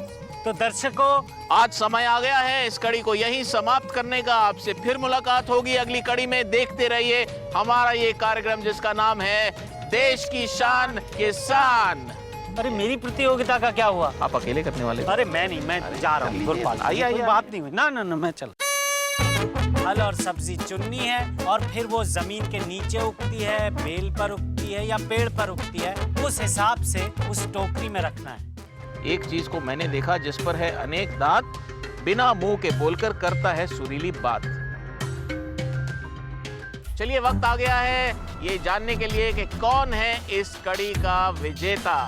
S1: तो दर्शकों,
S2: आज समय आ गया है इस कड़ी को यहीं समाप्त करने का। आपसे फिर मुलाकात होगी अगली कड़ी में। देखते रहिए हमारा ये कार्यक्रम जिसका नाम है देश की शान किसान।
S1: अरे मेरी प्रतियोगिता का क्या हुआ?
S2: आप अकेले करने वाले?
S1: अरे मैं नहीं, मैं जा रहा हूँ गुरपाल।
S2: आइए,
S1: कोई बात नहीं हुई। ना मैं चल। फल और सब्जी चुननी है और फिर वो जमीन के नीचे उगती है, बेल पर उगती है या पेड़ पर उगती है, उस हिसाब से उस टोकरी में रखना है।
S2: एक चीज को मैंने देखा जिस पर है अनेक दांत, बिना मुंह के बोलकर करता है सुरीली बात। चलिए वक्त आ गया है ये जानने के लिए कि कौन है इस कड़ी का विजेता।